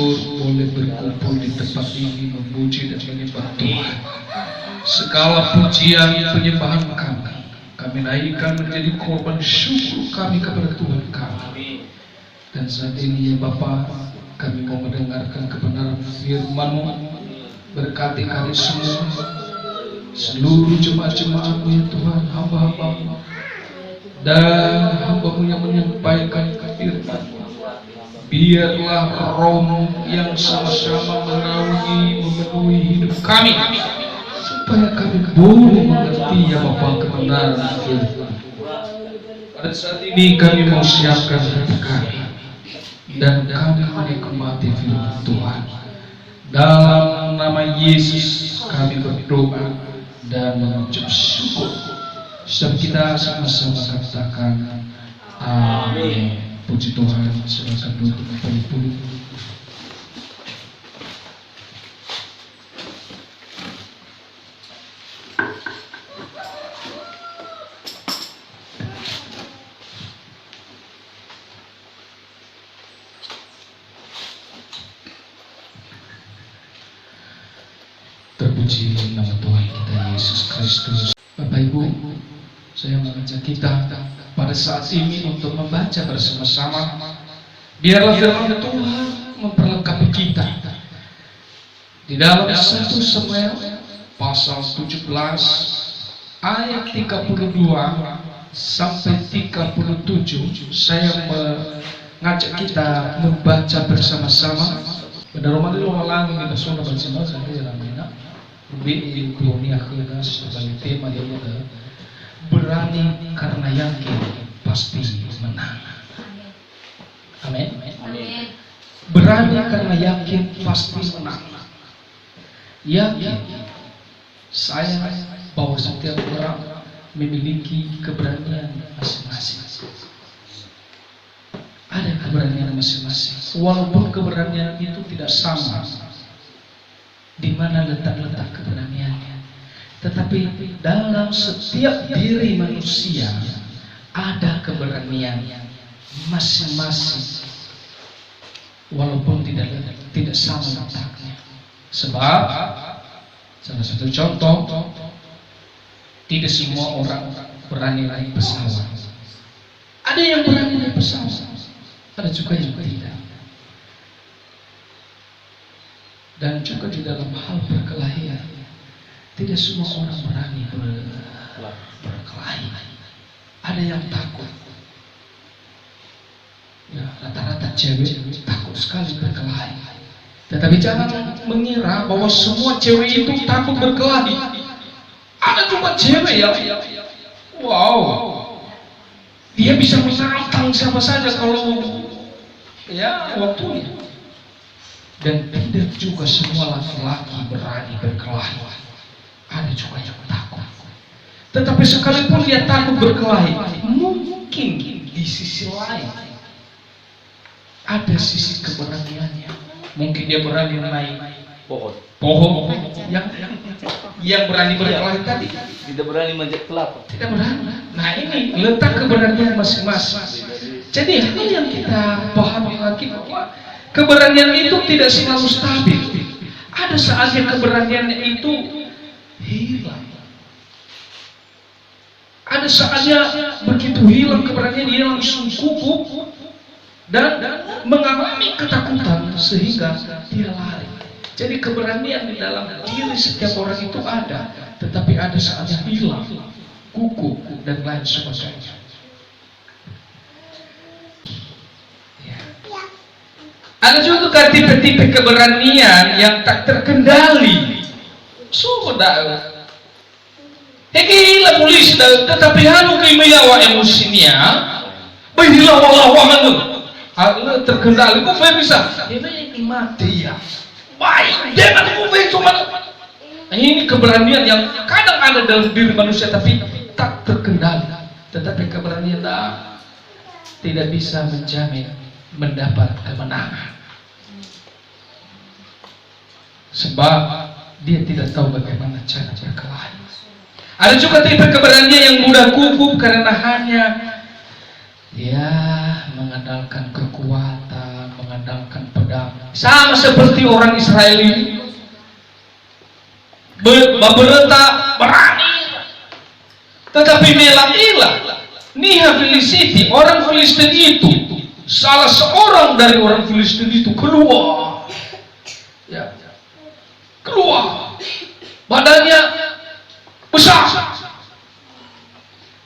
bersyukur boleh berkumpul di tempat ini memuji dan menyembah Tuhan. Segala pujian penyembahan kami naikkan menjadi korban syukur kami kepada Tuhan kami. Dan saat ini ya Bapa, kami mau mendengarkan kebenaran firman-Mu. Berkati kami semua, seluruh jemaat-jemaat-Mu ya Tuhan, hamba-hamba-Mu dan hamba-Mu yang menyampaikan firman-Mu. Biarlah Roh-Mu yang sama-sama menaungi, memenuhi hidup kami, supaya kami boleh mengerti ya Bapa kebenaran firman. Pada saat ini kami mau siapkan hati kami dan kami menikmati firman Tuhan. Dalam nama Yesus kami berdoa dan mengucap syukur. Sebab kita sama-sama katakan amin. Puji Tuhan. Silakan duduk Bapak-Ibu. Terpuji nama Tuhan kita Yesus Kristus. Bapak Ibu, saya mengajak kita pada saat ini untuk membaca bersama-sama. Biarlah firman Tuhan memperlengkapi kita. Di dalam 1 Samuel pasal 17 ayat 32 sampai 37, saya mengajak kita membaca bersama-sama. Pada Romawi ulang kita sudah bersama saya ramena. Di dunia kita sebagai tema dia berani karena yakin pasti menang. Amin. Berani karena yakin pasti menang. Yakin saya bahwa setiap orang memiliki keberanian masing-masing. Ada keberanian masing-masing. Walaupun keberanian itu tidak sama di mana letak-letak keberaniannya, tetapi dalam setiap diri manusia ada keberanian masing-masing, walaupun tidak sama letaknya. Sebab salah satu contoh, tidak semua orang berani naik pesawat. Ada yang berani naik pesawat, ada juga yang tidak. Dan juga di dalam hal perkelahian, tidak semua orang berani berkelahi. Ada yang takut. Ya, rata-rata cewek takut sekali berkelahi. Tetapi jangan mengira bahwa semua cewek itu takut berkelahi. Ada juga cewek yang dia bisa menantang siapa saja kalau ya waktunya. Dan tidak juga semua laki-laki berani berkelahi. Ada juga yang takut. Tetapi sekalipun dia takut berkelahi, mungkin di sisi lain ada sisi keberaniannya. Mungkin dia berani naik pohon yang berani berkelahi tadi. Tidak berani manjat kelapa. Tidak berani. Nah ini letak keberanian masing-masing. Jadi hal yang kita pahami lagi bahwa keberanian itu tidak selalu stabil. Ada saatnya keberanian itu hilang. Ada saatnya begitu hilang keberanian dia langsung gugup dan mengalami ketakutan sehingga dia lari. Jadi keberanian di dalam diri setiap orang itu ada, tetapi ada saatnya hilang, gugup dan lain sebagainya. Ada juga tipe-tipe keberanian yang tak terkendali. Sudah. Gila polisi dah, tetapi hanu kimilawa emosinya, berlawan-lawan tu. Hal terkendali, kau bisa. Ini mati ya. Baik, jangan kau cuma. Ini keberanian yang kadang ada dalam diri manusia tapi tak terkendali. Tetapi keberanian tidak bisa menjamin mendapat kemenangan, sebab dia tidak tahu bagaimana cara berkelahi. Ada juga tipe keberanian yang mudah gugup karena hanya mengandalkan kekuatan, mengandalkan pedang. Sama seperti orang Israel ini. Beberapa berani. Tetapi melailah Niha Filisiti, orang Filistin itu, salah seorang dari orang Filistin itu keluar. Ya. Keluar. Badannya besar.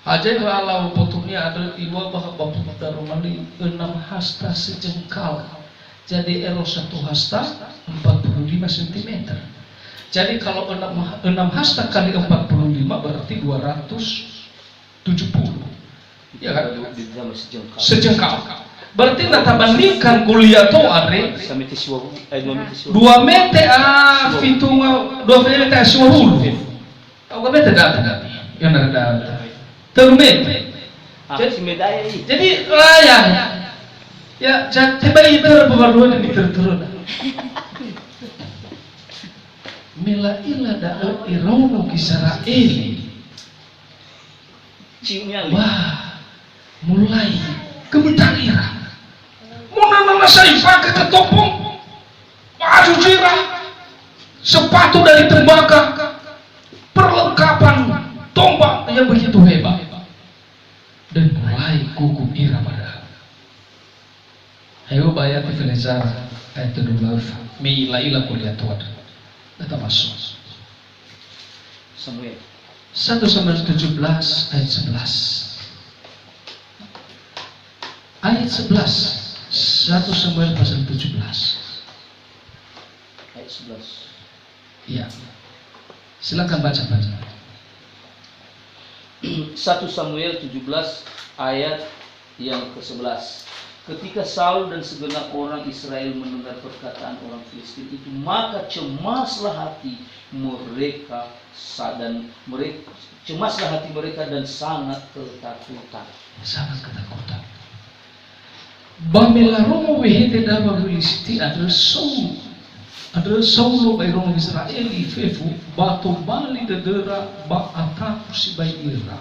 Aja itu Allah potongnya ada iwa bahwa bapak darumali 6 hasta sejengkal. Jadi ero 1 hasta 45 cm. Jadi kalau 6 hasta kali 45 berarti 270. Ya kan? Sejengkal. Berarti nata bandingkan Goliath are 2 meter fitunga 2 meter suahulu. Aku meter data. Yang ada. Termet. Jadi layang. Ya, tiba itu berbaluan ini turun. Milailah dalam irauno Israeli. Wah, mulai gemetar ira. Munana saya pakai ketopong, baju jirah, sepatu dari tembakau, perlengkapan tombak yang begitu hebat. Dan mulai gugup ira pada. Ayo bayar di Filizar ayat 12. Milailah kuliah Tuhan. Data masuk. Samuel 1 Samuel 17 ayat 11. Ayat 11. 1 Samuel pasal 17. Ayat 11. Iya. Silakan baca. 1 Samuel 17 ayat yang ke-11. Ketika Saul dan segenap orang Israel mendengar perkataan orang Filistin itu, maka cemaslah hati mereka dan sangat ketakutan. Sangat ketakutan. Bamela Romo wehete daba Filisti adalah Saulo by Romo Israeli fefu bato bali dedera ba ataku si bayira.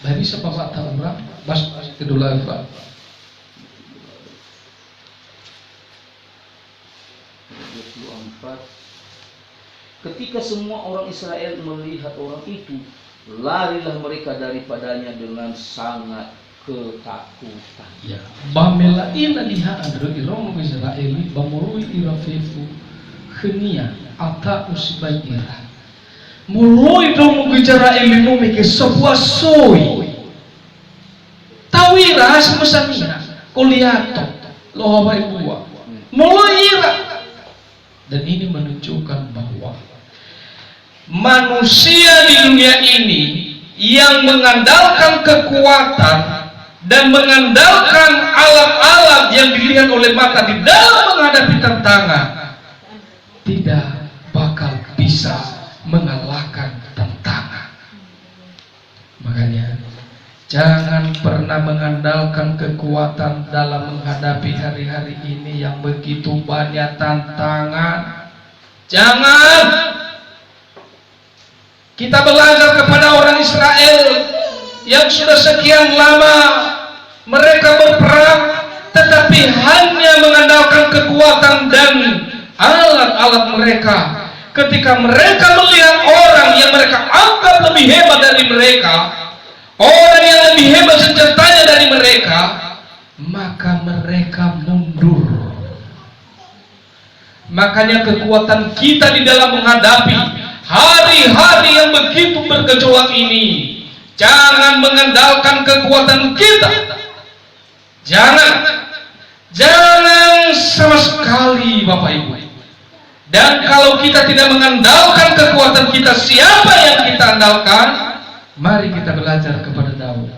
Bari sa pabata orang bas kedula fa. Ketika semua orang Israel melihat orang itu, larilah mereka daripadanya dengan sangat ketakutan. Ya, bamela ina liha andro Romo Israeli bamurui irafefu khenia ata usibai ira. Muloi Romo Israeli no meke sebuah soi. Tawira semesamina koliato lohabai buah. Muloi ira. Dan ini menunjukkan bahwa manusia di dunia ini yang mengandalkan kekuatan dan mengandalkan alat-alat yang dilihat oleh mata di dalam menghadapi tantangan tidak bakal bisa mengalahkan tantangan. Makanya jangan pernah mengandalkan kekuatan dalam menghadapi hari-hari ini yang begitu banyak tantangan. Jangan. Kita belajar kepada orang Israel yang sudah sekian lama mereka berperang, tetapi hanya mengandalkan kekuatan dan alat-alat mereka. Ketika mereka melihat orang yang mereka anggap lebih hebat dari mereka, orang yang lebih hebat senjatanya dari mereka, maka mereka mundur. Makanya kekuatan kita di dalam menghadapi hari-hari yang begitu bergejolak ini, jangan mengandalkan kekuatan kita. Jangan sama sekali Bapak Ibu. Dan kalau kita tidak mengandalkan kekuatan kita, siapa yang kita andalkan? Mari kita belajar kepada Daud.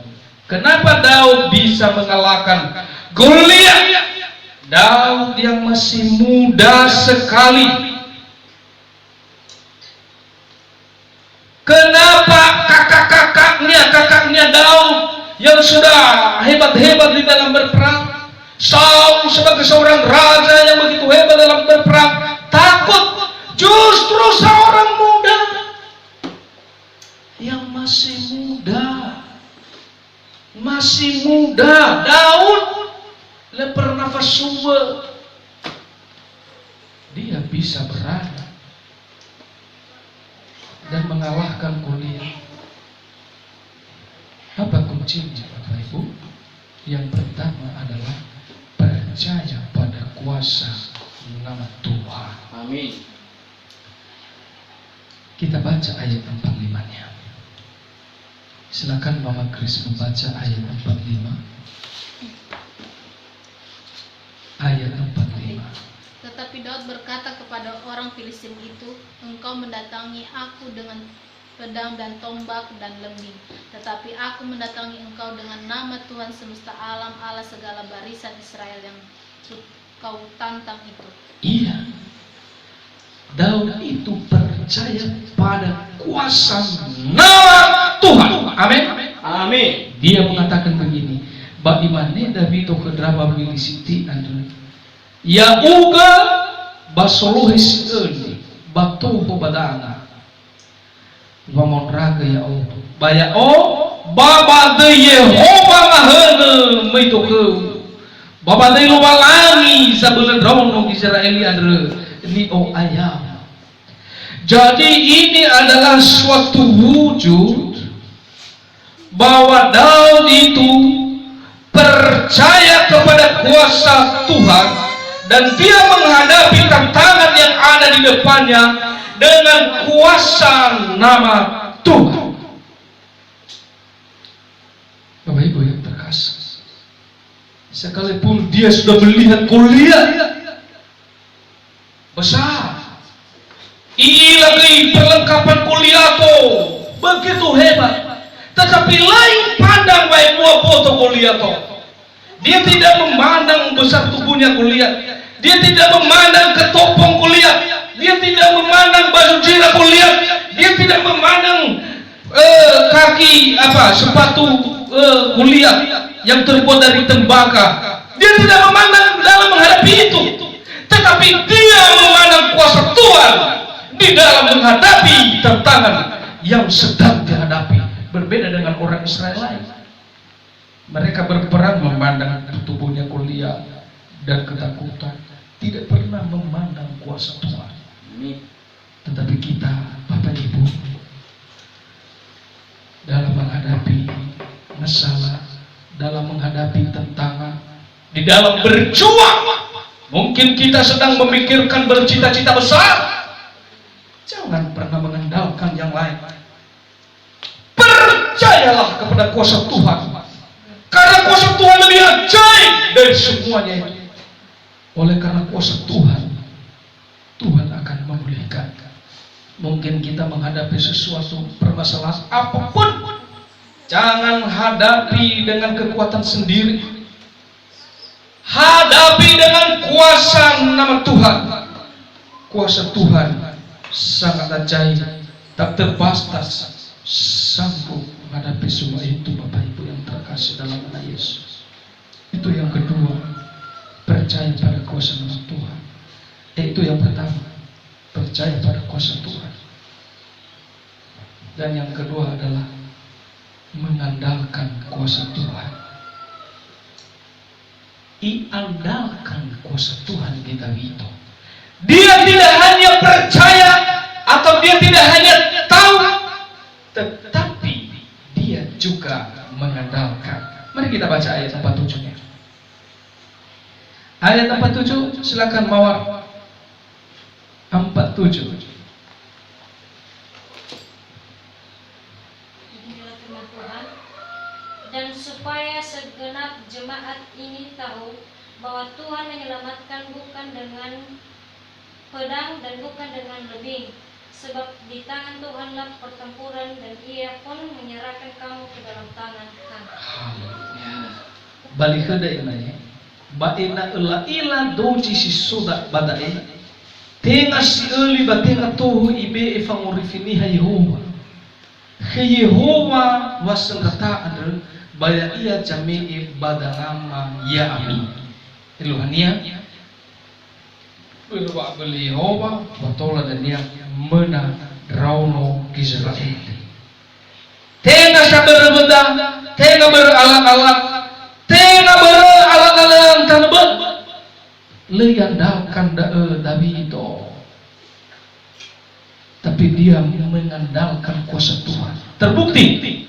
Kenapa Daud bisa mengalahkan Goliat? Daud yang masih muda sekali. Kenapa kakaknya Daud yang sudah hebat-hebat di dalam berperang, Saul sebagai seorang raja yang begitu hebat dalam berperang, takut? Justru seorang muda yang masih muda, Daud leper nafas sumber bisa berada dan mengalahkan Goliat? Apa kuncinya, Bapak Ibu? Yang pertama adalah percaya pada kuasa nama Tuhan. Amin. Kita baca ayat 45-nya. Silakan Mama Kris membaca ayat 45. Ayat 45. Tetapi Daud berkata kepada orang Filistin itu, engkau mendatangi aku dengan pedang dan tombak dan lembing, tetapi aku mendatangi engkau dengan nama Tuhan semesta alam, Allah segala barisan Israel yang kau tantang itu. Iya, Daud itu percaya pada kuasa nama Tuhan. Amin. Amin. Dia mengatakan begini, Bagaimana David kedraba Filisiti Andre ya uga basoluhis ini batu badana ngomong raga ya o baya o baba de Yehova mahana mito ke baba de lubalangi sabelan rawon ng Israeli andre ni o ayam. Jadi ini adalah suatu wujud bahwa Daud itu percaya kepada kuasa Tuhan dan dia menghadapi tantangan yang ada di depannya dengan kuasa nama Tuhan. Bapak Ibu yang terkasih, sekalipun dia sudah melihat Goliat besar, lagi perlengkapan Goliat begitu hebat, tetapi lain pandang baik buah foto Goliat. Dia tidak memandang besar tubuhnya Goliat, dia tidak memandang ketopong Goliat, dia tidak memandang baju zirah Goliat, dia tidak memandang kaki sepatu Goliat yang terbuat dari tembaga. Dia tidak memandang dalam menghadapi itu, tetapi dia memandang kuasa Tuhan di dalam menghadapi tantangan yang sedang dihadapi. Berbeda dengan orang Israel lain. Mereka berperang memandang tubuhnya Goliat dan ketakutan, tidak pernah memandang kuasa Tuhan. Tetapi kita, Bapak Ibu, dalam menghadapi masalah, dalam menghadapi tantangan, di dalam berjuang, mungkin kita sedang memikirkan bercita-cita besar. Jangan pernah mengandalkan yang lain. Percayalah kepada kuasa Tuhan, karena kuasa Tuhan lebih ajaib dari semuanya itu. Oleh karena kuasa Tuhan, Tuhan akan memulihkan. Mungkin kita menghadapi sesuatu permasalahan apapun, jangan hadapi dengan kekuatan sendiri, hadapi dengan kuasa nama Tuhan. Kuasa Tuhan sangat ajaib, tak terbatas, sanggup menghadapi semua itu. Bapak Ibu yang terkasih dalam nama Yesus. Itu yang kedua, percaya pada kuasa nama Tuhan. Itu yang pertama, percaya pada kuasa Tuhan. Dan yang kedua adalah mengandalkan kuasa Tuhan. Iandalkan kuasa Tuhan kita itu. Dia tidak hanya percaya atau dia tidak hanya tahu, tetapi dia juga mengandalkan. Mari kita baca ayat 47-nya. Ayat 47, silakan Mawar. 47. Inilah firman Tuhan. Dan supaya segenap jemaat ini tahu bahwa Tuhan menyelamatkan bukan dengan pedang dan bukan dengan lebing, sebab di tangan Tuhanlah pertempuran dan Ia pun menyerahkan kamu ke dalam tangan kami. Balik ke daerahnya. Baina ila doji si soda badai. Tenga si eli batenga tohu ibe efangorifini ha Yehova. Ke Yehova wasengkata adel baya ia jami'i badanama ya amin. Eluhania. Berwa beli Yehova batola dan yang mena rauno Israel. Tenga sa berbeda, tenga beralat-alat, tenga beralat-alat tanebet. Leyandakan David tetapi dia mengandalkan kuasa Tuhan. Terbukti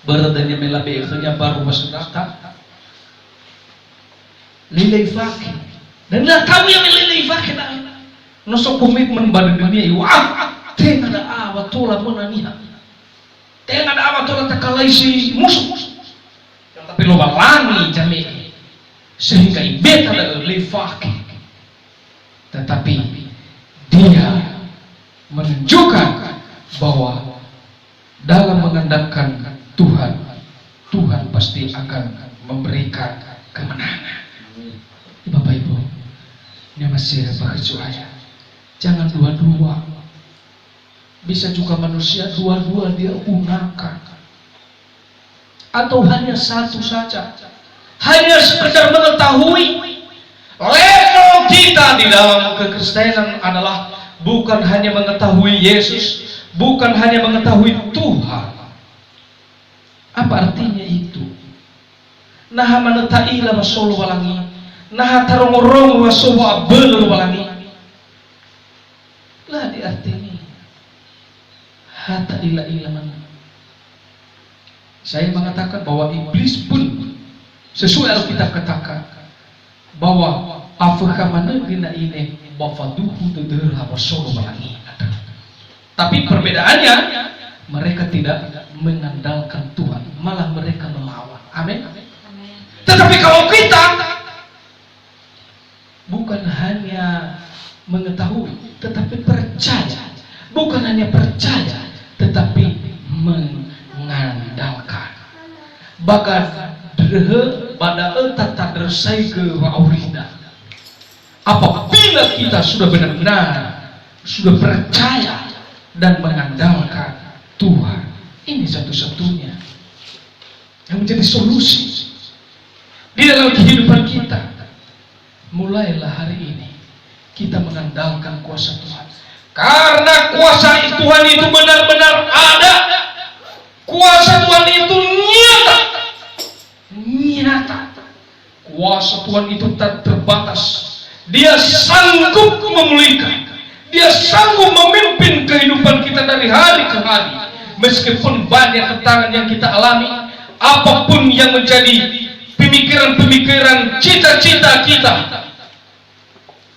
beradanya melabeknya baru masyarakat lilai fakir dan lah kamu yang lilai fakir nosok komitmen pada dunia wah tengah ada awat tola menaniha tengah ada awat tola takalai si musuh tapi lo balangi jami sehingga ibet ada lilai fakir, tetapi dia menunjukkan bahwa dalam mengandalkan Tuhan, Tuhan pasti akan memberikan kemenangan. Bapak Ibu, ini masih berjuaya. Jangan dua-dua. Bisa juga manusia dua-dua dia gunakan. Atau hanya satu saja. Hanya sekedar mengetahui level kita di dalam kekristenan adalah bukan hanya mengetahui Yesus, bukan hanya mengetahui Tuhan. Apa artinya itu? Naha manataila masolo walangi, naha tarongorong wasowo abel walangi. Lah di artinya hata ila mana. Saya mengatakan bahwa iblis pun sesuai Alkitab katakan bahwa afakah mana gina ini bafaduhu tederha wasolo walangi. Tapi perbedaannya mereka tidak mengandalkan Tuhan, malah mereka melawan. Amin. Tetapi kalau kita bukan hanya mengetahui, tetapi percaya, bukan hanya percaya, tetapi mengandalkan. Bahkan pada tata dersai ke waurida. Apabila kita sudah benar-benar sudah percaya dan mengandalkan Tuhan, ini satu-satunya yang menjadi solusi di dalam kehidupan kita. Mulailah hari ini kita mengandalkan kuasa Tuhan, karena kuasa Tuhan itu benar-benar ada. Kuasa Tuhan itu nyata. Kuasa Tuhan itu tak terbatas. Dia sanggup memulihkan. Dia sanggup memimpin kehidupan kita dari hari ke hari. Meskipun banyak tantangan yang kita alami, apapun yang menjadi pemikiran-pemikiran cita-cita kita,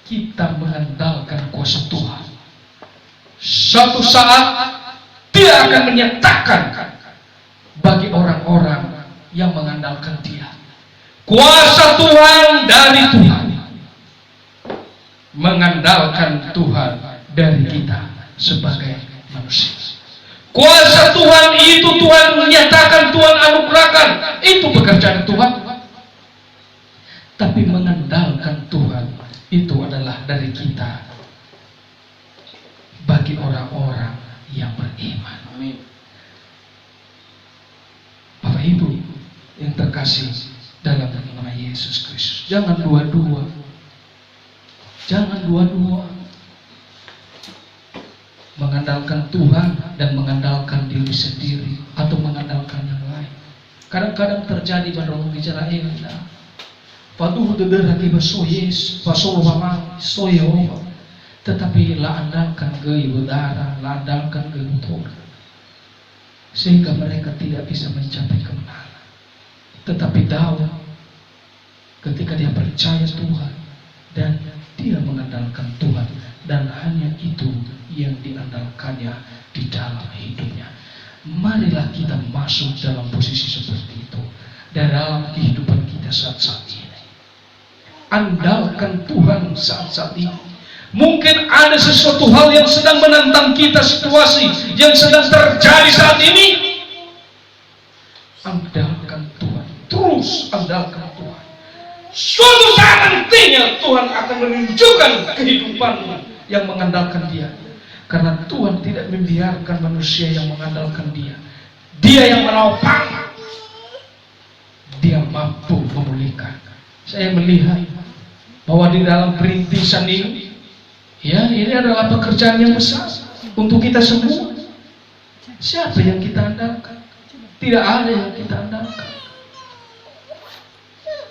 kita mengandalkan kuasa Tuhan. Suatu saat dia akan menyatakan bagi orang-orang yang mengandalkan dia. Kuasa Tuhan dari Tuhan, mengandalkan Tuhan dari kita sebagai manusia. Kuasa Tuhan itu Tuhan menyatakan, Tuhan anugerahkan, itu pekerjaan Tuhan. Tapi mengandalkan Tuhan itu adalah dari kita bagi orang-orang yang beriman. Amin. Bapak Ibu yang terkasih dalam nama Yesus Kristus, jangan dua-dua. Jangan dua-dua. Mengandalkan Tuhan dan mengandalkan diri sendiri atau mengandalkan yang lain. Kadang-kadang terjadi pada orang bicara enak. Paduh dederah kiba soyes, pasol wamang, soyo. Tetapi la andalkan gay udara, la andalkan gay motor. Sehingga mereka tidak bisa mencapai kemenangan. Tetapi Daud ketika dia percaya Tuhan dan dia mengandalkan Tuhan, dan hanya itu yang diandalkannya di dalam hidupnya. Marilah kita masuk dalam posisi seperti itu dalam kehidupan kita saat-saat ini. Andalkan Tuhan saat-saat ini. Mungkin ada sesuatu hal yang sedang menantang kita, situasi yang sedang terjadi saat ini. Andalkan Tuhan, terus andalkan Tuhan. Suatu saat nantinya Tuhan akan menunjukkan kehidupanmu yang mengandalkan Dia. Karena Tuhan tidak membiarkan manusia yang mengandalkan Dia. Dia yang menopang. Dia mampu memulihkan. Saya melihat bahwa di dalam perintisan ini, ya, ini adalah pekerjaan yang besar untuk kita semua. Siapa yang kita andalkan? Tidak ada yang kita andalkan.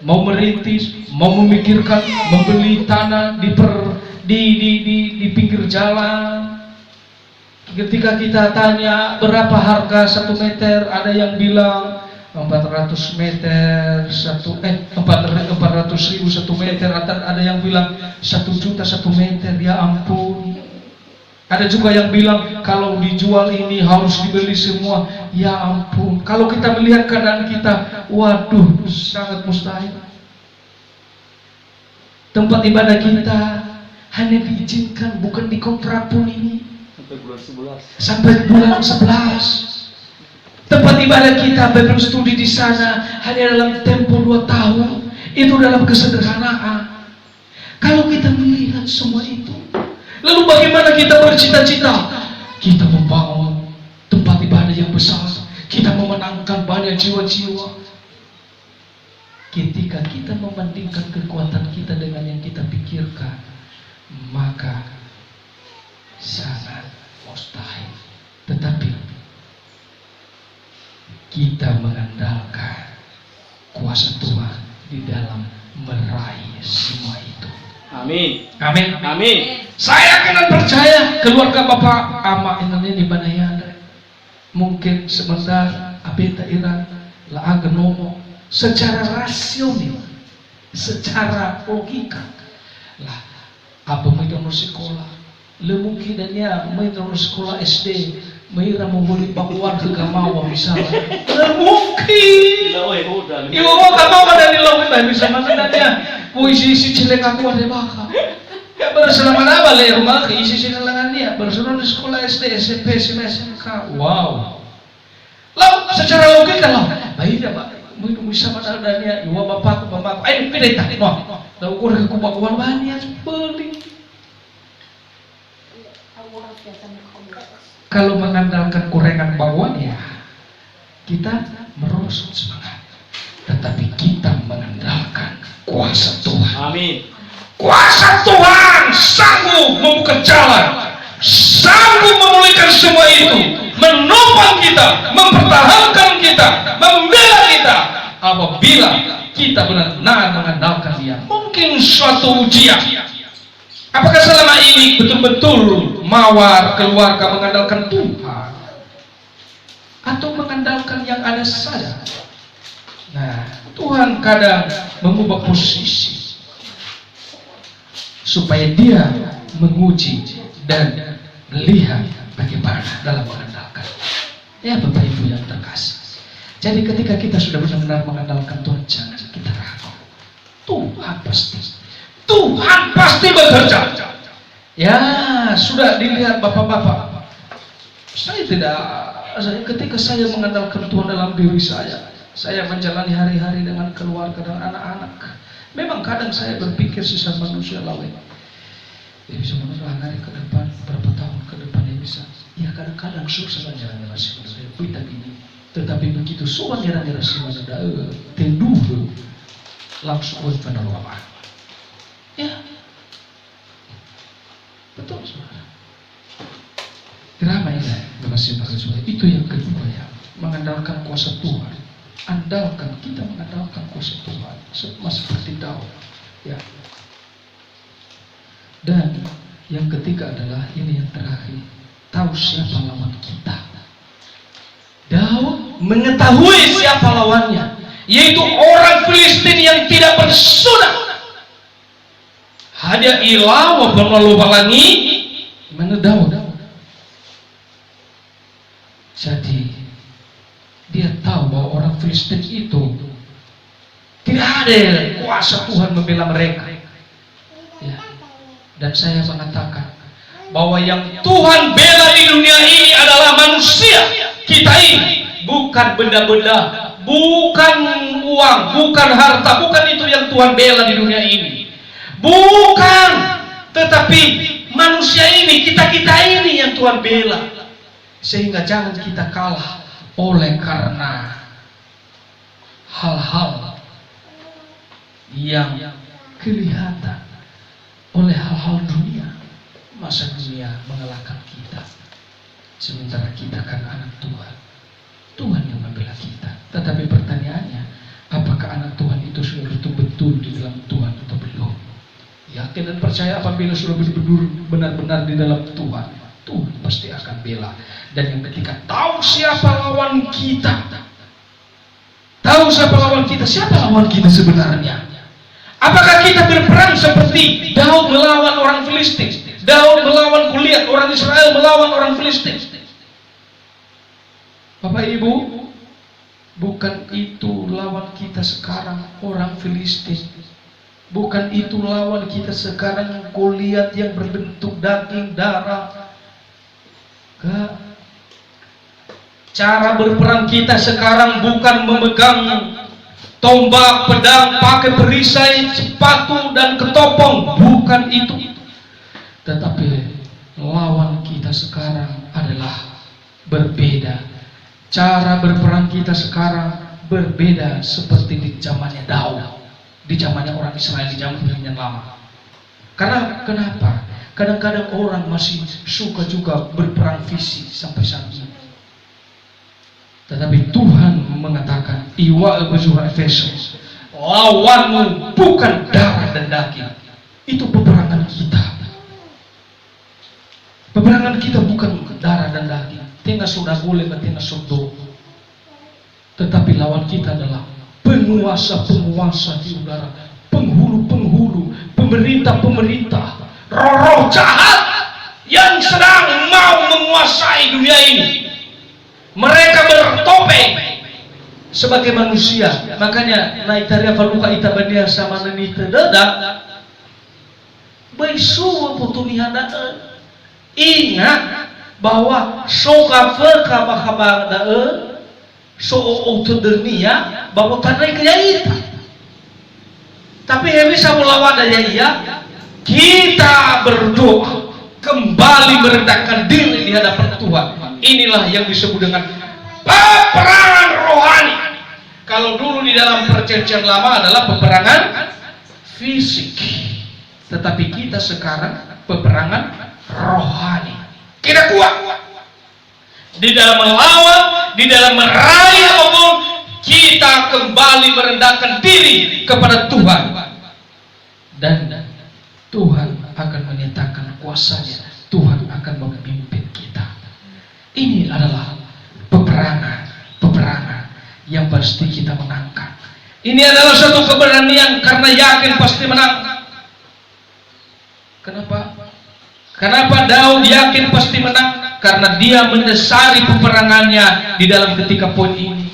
Mau merintis, mau memikirkan membeli tanah di pinggir jalan, Ketika kita tanya berapa harga 1 meter, ada yang bilang 400 meter 400.000 1 meter, ada yang bilang 1 juta 1 meter. Ya ampun. Ada juga yang bilang kalau dijual ini harus dibeli semua. Ya ampun. Kalau kita melihat keadaan kita, waduh, sangat mustahil. Tempat ibadah kita hanya diizinkan, bukan dikontrak pun ini, sampai bulan 11. Tempat ibadah kita, Bible studi di sana hanya dalam tempo 2 tahun. Itu dalam kesederhanaan. Kalau kita melihat semua itu, lalu bagaimana kita bercita-cita? Kita membangun tempat ibadah yang besar, kita memenangkan banyak jiwa-jiwa. Ketika kita membandingkan kekuatan kita dengan yang kita pikirkan, maka sangat mustahil. Tetapi kita mengandalkan kuasa Tuhan di dalam meraih semua itu. Amin. Amin. Amin. Saya akan percaya keluarga Bapak Ama ini di Banayana. Mungkin sebentar abeta ira la agnomo secara rasional, secara logika lah, apa mau sekolah, mungkin dannya mau sekolah SD, Maira mau beli bakuan ke Gamawa misalnya, mungkin. Ibu mau Gamawa dari laut lah bisa mana dia, puisi cilek aku ada baka. Bersama apa le rumah ke isi silangan dia, bersama di sekolah SD, SMP, SMK. Wow. Lalu secara logika lah, baik ya Pak. Mungkin bisa mana adanya, iwa bapakku, ayo pilih tak, no. Lalu kurang kebakuan banyak beli. Kalau mengandalkan kurengan bawaan ya, kita merosot semangat. Tetapi kita mengandalkan kuasa Tuhan. Amin. Kuasa Tuhan sanggup membuka jalan, sanggup memulihkan semua itu, menopang kita, mempertahankan kita, membela kita. Apabila kita benar-benar mengandalkan Dia. Mungkin suatu ujian. Apakah selama ini betul-betul mawar keluarga mengandalkan Tuhan, atau mengandalkan yang ada saja? Nah, Tuhan kadang mengubah posisi supaya Dia menguji dan melihat bagaimana dalam mengandalkan. Ya Bapak Ibu yang terkasih. Jadi ketika kita sudah benar-benar mengandalkan Tuhan, jangan kita ragu. Tuhan pasti bekerja. Ya sudah dilihat Bapak-bapak. Ketika saya mengandalkan Tuhan dalam diri saya menjalani hari-hari dengan keluarga dan anak-anak. Memang kadang saya berpikir sesama manusia lawan. Ya bisa menurut ke depan, berapa tahun ke depan ya bisa. Ya kadang-kadang susah saja masih saya kita ini. Tetapi begitu soal ngira-ngira si mana tendu langsung penolongan. Ya, betul saudara. Drama ini masih itu yang kedua ya, mengandalkan kuasa Tuhan. Andalkan, kita mengandalkan kuasa Tuhan sama seperti Daud. Ya. Dan yang ketiga adalah ini yang terakhir, tahu siapa lawan kita. Daud mengetahui siapa lawannya, yaitu orang Filistin yang tidak bersunnah. Hanya ilawa berlalu-lalangi mana Daud. Jadi dia tahu bahwa orang Filistin itu tidak ada kuasa Tuhan membela mereka. Ya. Dan saya mengatakan bahwa yang Tuhan bela di dunia ini adalah manusia. Kita ini bukan benda-benda, bukan uang, bukan harta, bukan itu yang Tuhan bela di dunia ini. Bukan, tetapi manusia ini, kita ini yang Tuhan bela. Sehingga jangan kita kalah oleh karena hal-hal yang kelihatan, oleh hal-hal dunia. Masa dunia mengalahkan kita, sementara kita kan anak Tuhan. Tuhan yang membela kita. Tetapi pertanyaannya, apakah anak Tuhan itu sudah betul-betul di dalam Tuhan atau belum? Yakin dan percaya apabila sudah benar-benar di dalam Tuhan, Tuhan pasti akan bela. Dan yang ketiga, tahu siapa lawan kita. Tahu siapa lawan kita? Siapa lawan kita sebenarnya? Apakah kita berperang seperti Daud melawan orang Filistin? Daud melawan Goliat, orang Israel melawan orang Filistin. Bapak Ibu, bukan itu lawan kita sekarang, orang Filistin. Bukan itu lawan kita sekarang, Goliat yang berbentuk daging darah. Cara berperang kita sekarang bukan memegang tombak, pedang, pakai perisai, sepatu dan ketopong. Bukan itu. Tetapi lawan kita sekarang adalah berbeda. Cara berperang kita sekarang berbeda seperti di zamannya Daud, di zamannya orang Israel, di zaman Perjanjian Lama. Karena kenapa? Kadang-kadang orang masih suka juga berperang fisik sampai saat ini. Tetapi Tuhan mengatakan, Iwa berjuang Efesus, lawanmu bukan darah dan daging. Itu peperangan kita. Peperangan kita bukan darah dan daging. Tengah sudah boleh, tengah sudah. Tetapi lawan kita adalah penguasa-penguasa di udara, penghulu-penghulu, pemerintah-pemerintah, roh-roh jahat yang sedang mau menguasai dunia ini. Mereka bertopeng sebagai manusia. Makanya naik taria faluka itabania sama nenita dada besu putunihan dada. Ingat bahwa soka feka bahaba dada so autodernia bahwa tanai kejaita. Tapi yang bisa melawan daya ia, kita berdoa kembali merendahkan diri di hadapan Tuhan. Inilah yang disebut dengan peperangan rohani. Kalau dulu di dalam Perjanjian Lama adalah peperangan fisik, tetapi kita sekarang peperangan rohani. Kita kuat di dalam melawan, di dalam meraih apapun. Kita kembali merendahkan diri kepada Tuhan, dan Tuhan akan menyatakan kuasanya. Tuhan akan memimpin kita. Ini adalah peperangan yang pasti kita menangkan. Ini adalah satu keberanian karena yakin pasti menang. Kenapa? Kenapa Daud yakin pasti menang? Karena dia mendasari peperangannya di dalam ketika poin ini.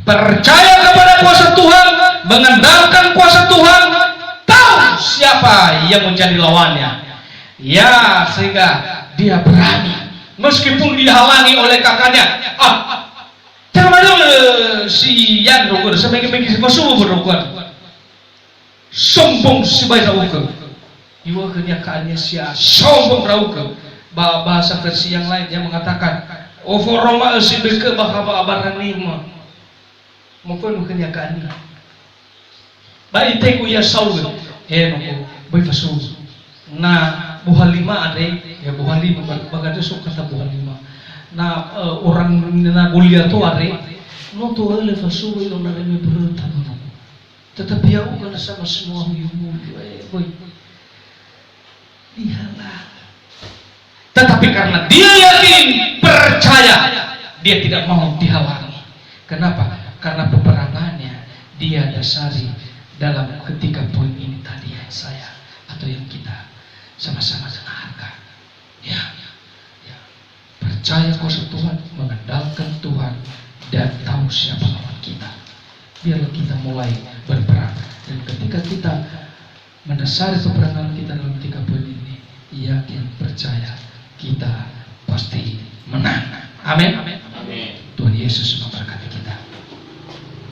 Percaya kepada kuasa Tuhan, mengandalkan kuasa Tuhan, tahu siapa yang menjadi lawannya. Ya, sehingga dia berani. Meskipun dihalangi oleh kakaknya, jangan si Yan rukun, sebagai-bagai masuh berukun, sombong si bayi rukun, iwa kenyakaannya sia sombong rukun. Bahasa versi yang lain yang mengatakan, oforoma si beke bahaba abaranima, mungkin kenyakaannya. Baik teku ya Saul, nunggu bayi masuh. Nah, buhalima ada ya buhalima bagada suka kata buhalima. Nah orang na Goliat tu ada no tu ele fasu ilo na reme berta no. Tetapi aku kan sama semua yumu boy. Dihalang. Tetapi karena dia yakin, percaya, dia tidak mau dihalangi. Kenapa? Karena peperangannya dia dasari dalam ketika poin ini tadi yang saya atau yang kita sama-sama dengarkan. Ya. Percaya kuasa Tuhan, mengandalkan Tuhan, dan tahu siapa lawan kita. Biarlah kita mulai berperang. Dan ketika kita mendasari peperangan kita dalam 3 poin ini, yakin, percaya, kita pasti menang. Amin. Tuhan Yesus